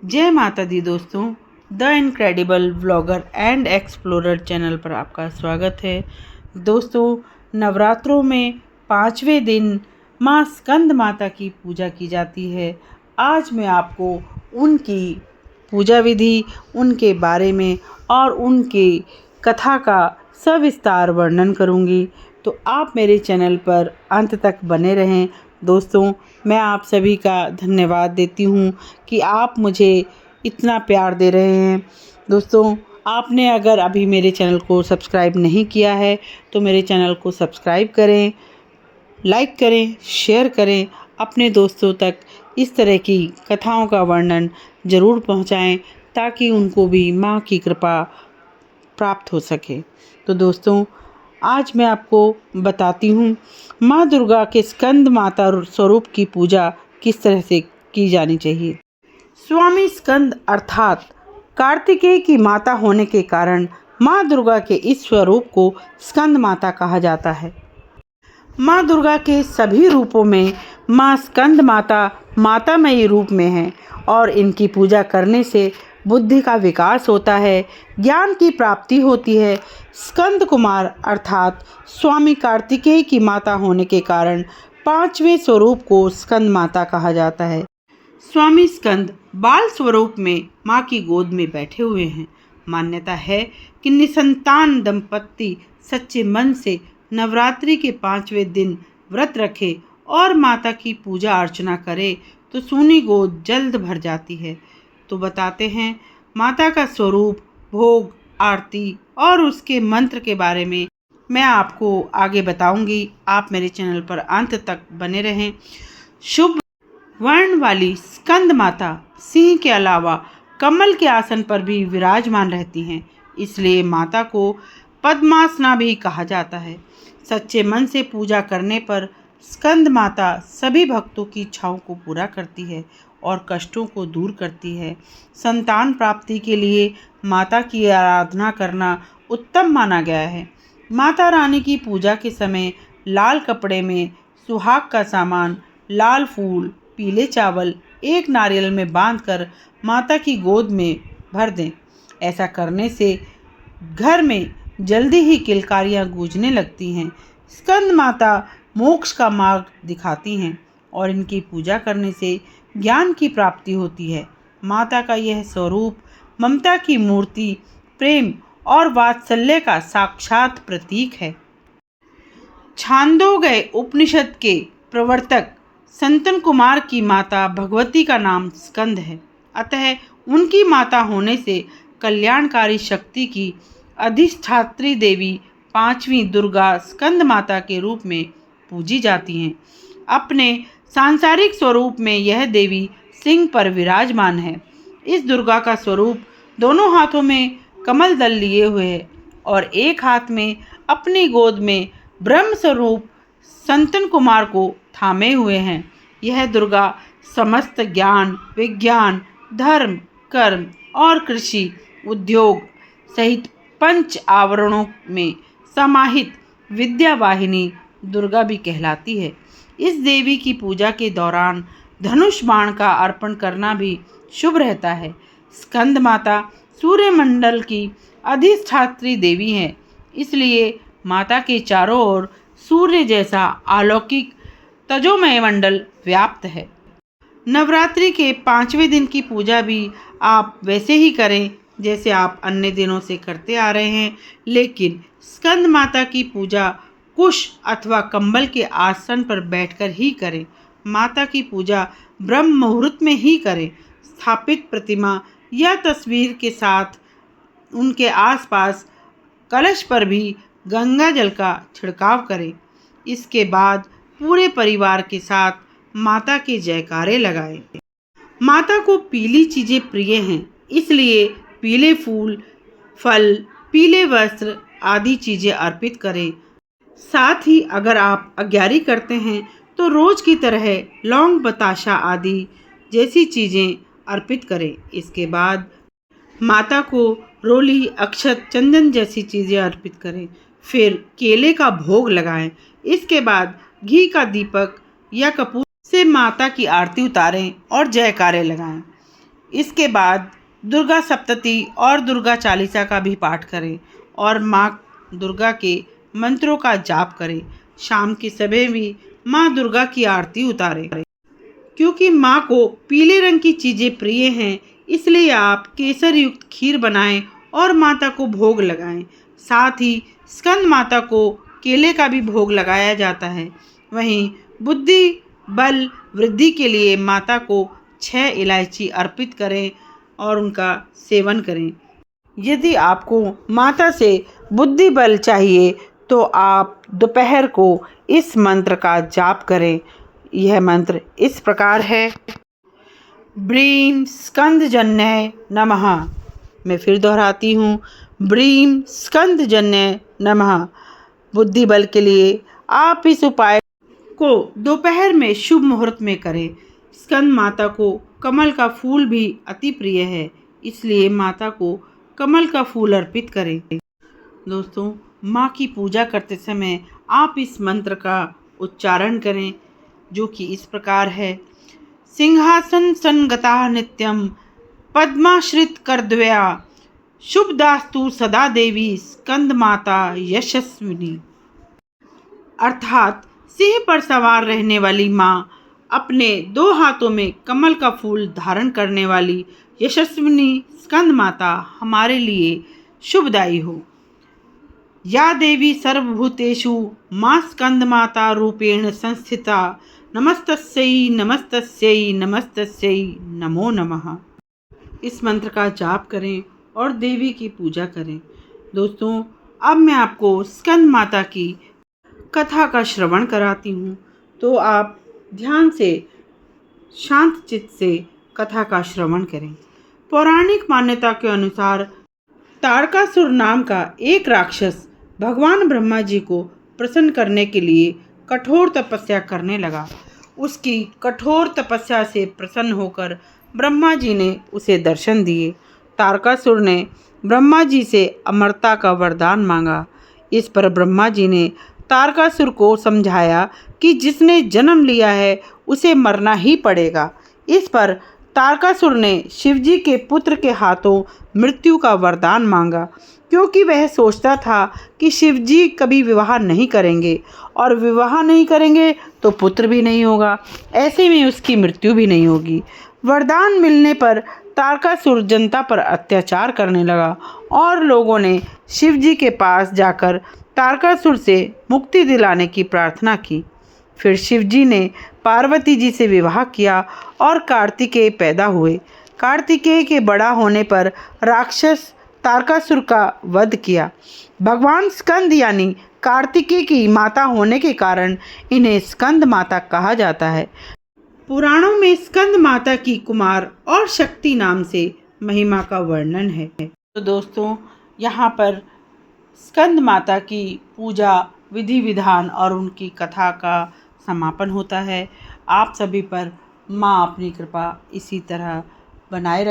जय माता दी दोस्तों, the incredible vlogger and explorer channel पर आपका स्वागत है। दोस्तों, नवरात्रों में 5वें दिन माँ स्कंद माता की पूजा की जाती है। आज मैं आपको उनकी पूजा विधि, उनके बारे में और उनकी कथा का सविस्तार वर्णन करूंगी, तो आप मेरे चैनल पर अंत तक बने रहें। दोस्तों, मैं आप सभी का धन्यवाद देती हूँ कि आप मुझे इतना प्यार दे रहे हैं। दोस्तों, आपने अगर अभी मेरे चैनल को सब्सक्राइब नहीं किया है तो मेरे चैनल को सब्सक्राइब करें, लाइक करें, शेयर करें, अपने दोस्तों तक इस तरह की कथाओं का वर्णन ज़रूर पहुँचाएँ ताकि उनको भी माँ की कृपा प्राप्त हो सके। तो दोस्तों, आज मैं आपको बताती हूँ माँ दुर्गा के स्कंद माता स्वरूप की पूजा किस तरह से की जानी चाहिए। स्वामी स्कंद अर्थात कार्तिकेय की माता होने के कारण माँ दुर्गा के इस स्वरूप को स्कंद माता कहा जाता है। माँ दुर्गा के सभी रूपों में माँ स्कंद माता मातामयी रूप में हैं और इनकी पूजा करने से बुद्धि का विकास होता है, ज्ञान की प्राप्ति होती है। स्कंद कुमार अर्थात स्वामी कार्तिकेय की माता होने के कारण 5वें स्वरूप को स्कंद माता कहा जाता है। स्वामी स्कंद बाल स्वरूप में माँ की गोद में बैठे हुए हैं। मान्यता है कि निसंतान दंपत्ति सच्चे मन से नवरात्रि के 5वें दिन व्रत रखे और माता की पूजा अर्चना करे तो सूनी गोद जल्द भर जाती है। तो बताते हैं माता का स्वरूप, भोग, आरती और उसके मंत्र के बारे में मैं आपको आगे बताऊंगी। आप मेरे चैनल पर अंत तक बने रहें। शुभ वर्ण वाली स्कंद माता सिंह के अलावा कमल के आसन पर भी विराजमान रहती हैं, इसलिए माता को पद्मासना भी कहा जाता है। सच्चे मन से पूजा करने पर स्कंद माता सभी भक्तों की इच्छाओं को पूरा करती है और कष्टों को दूर करती है। संतान प्राप्ति के लिए माता की आराधना करना उत्तम माना गया है। माता रानी की पूजा के समय लाल कपड़े में सुहाग का सामान, लाल फूल, पीले चावल एक नारियल में बांधकर माता की गोद में भर दें। ऐसा करने से घर में जल्दी ही किलकारियाँ गूंजने लगती हैं। स्कंद माता मोक्ष का मार्ग दिखाती हैं और इनकी पूजा करने से ज्ञान की प्राप्ति होती है। माता का यह स्वरूप ममता की मूर्ति, प्रेम और वात्सल्य का साक्षात प्रतीक है। छांदोग्य उपनिषद के प्रवर्तक संतन कुमार की माता भगवती का नाम स्कंद है, अतः उनकी माता होने से कल्याणकारी शक्ति की अधिष्ठात्री देवी 5वीं दुर्गा स्कंद माता के रूप में पूजी जाती हैं। अपने सांसारिक स्वरूप में यह देवी सिंह पर विराजमान है। इस दुर्गा का स्वरूप दोनों हाथों में कमल दल लिए हुए है और एक हाथ में अपनी गोद में ब्रह्म स्वरूप संतन कुमार को थामे हुए हैं। यह दुर्गा समस्त ज्ञान, विज्ञान, धर्म, कर्म और कृषि, उद्योग सहित 5 आवरणों में समाहित विद्या वाहिनी दुर्गा भी कहलाती है। इस देवी की पूजा के दौरान धनुष बाण का अर्पण करना भी शुभ रहता है। स्कंद माता सूर्यमंडल की अधिष्ठात्री देवी हैं, इसलिए माता के चारों ओर सूर्य जैसा अलौकिक तेजोमय मंडल व्याप्त है। नवरात्रि के 5वें दिन की पूजा भी आप वैसे ही करें जैसे आप अन्य दिनों से करते आ रहे हैं, लेकिन स्कंद माता की पूजा कुश अथवा कंबल के आसन पर बैठकर ही करें। माता की पूजा ब्रह्म मुहूर्त में ही करें। स्थापित प्रतिमा या तस्वीर के साथ उनके आसपास कलश पर भी गंगा जल का छिड़काव करें। इसके बाद पूरे परिवार के साथ माता के जयकारे लगाएं। माता को पीली चीज़ें प्रिय हैं, इसलिए पीले फूल, फल, पीले वस्त्र आदि चीज़ें अर्पित करें। साथ ही अगर आप अग्यारी करते हैं तो रोज़ की तरह लौंग, बताशा आदि जैसी चीज़ें अर्पित करें। इसके बाद माता को रोली, अक्षत, चंदन जैसी चीज़ें अर्पित करें। फिर केले का भोग लगाएं। इसके बाद घी का दीपक या कपूर से माता की आरती उतारें और जयकारे लगाएं। इसके बाद दुर्गा सप्तती और दुर्गा चालीसा का भी पाठ करें और माँ दुर्गा के मंत्रों का जाप करें। शाम के समय भी माँ दुर्गा की आरती उतारें। क्योंकि माँ को पीले रंग की चीज़ें प्रिय हैं, इसलिए आप केसर युक्त खीर बनाएं और माता को भोग लगाएं। साथ ही स्कंद माता को केले का भी भोग लगाया जाता है। वहीं बुद्धि बल वृद्धि के लिए माता को 6 इलायची अर्पित करें और उनका सेवन करें। यदि आपको माता से बुद्धि बल चाहिए तो आप दोपहर को इस मंत्र का जाप करें। यह मंत्र इस प्रकार है, ब्रीम स्कंदजन्य नमः। मैं फिर दोहराती हूँ, ब्रीम स्कंदजन्य नमः। बुद्धि बल के लिए आप इस उपाय को दोपहर में शुभ मुहूर्त में करें। स्कंद माता को कमल का फूल भी अति प्रिय है, इसलिए माता को कमल का फूल अर्पित करें। दोस्तों, माँ की पूजा करते समय आप इस मंत्र का उच्चारण करें, जो कि इस प्रकार है, सिंहासन संगता नित्यम पद्माश्रित करद्वया शुभदास्तु सदा देवी स्कंद माता यशस्विनी। अर्थात सिंह पर सवार रहने वाली माँ, अपने 2 हाथों में कमल का फूल धारण करने वाली यशस्विनी स्कंद माता हमारे लिए शुभदायी हो। या देवी सर्वभूतेषु माँ स्कंद माता रूपेण संस्थिता, नमस्तस्यै नमस्तस्यै नमस्तस्यै नमो नमः। इस मंत्र का जाप करें और देवी की पूजा करें। दोस्तों, अब मैं आपको स्कंद माता की कथा का श्रवण कराती हूँ, तो आप ध्यान से शांत चित्त से कथा का श्रवण करें। पौराणिक मान्यता के अनुसार तारकासुर नाम का एक राक्षस भगवान ब्रह्मा जी को प्रसन्न करने के लिए कठोर तपस्या करने लगा। उसकी कठोर तपस्या से प्रसन्न होकर ब्रह्मा जी ने उसे दर्शन दिए। तारकासुर ने ब्रह्मा जी से अमरता का वरदान मांगा। इस पर ब्रह्मा जी ने तारकासुर को समझाया कि जिसने जन्म लिया है उसे मरना ही पड़ेगा। इस पर तारकासुर ने शिवजी के पुत्र के हाथों मृत्यु का वरदान मांगा, क्योंकि वह सोचता था कि शिवजी कभी विवाह नहीं करेंगे और विवाह नहीं करेंगे तो पुत्र भी नहीं होगा, ऐसे में उसकी मृत्यु भी नहीं होगी। वरदान मिलने पर तारकासुर जनता पर अत्याचार करने लगा और लोगों ने शिवजी के पास जाकर तारकासुर से मुक्ति दिलाने की प्रार्थना की। फिर शिवजी ने पार्वती जी से विवाह किया और कार्तिकेय पैदा हुए। कार्तिकेय के बड़ा होने पर राक्षस तारकासुर का वध किया। भगवान स्कंद यानी कार्तिकेय की माता होने के कारण इन्हें स्कंद माता कहा जाता है। पुराणों में स्कंद माता की कुमार और शक्ति नाम से महिमा का वर्णन है। तो दोस्तों, यहाँ पर स्कंद माता की पूजा विधि विधान और उनकी कथा का समापन होता है। आप सभी पर माँ अपनी कृपा इसी तरह बनाए रखें।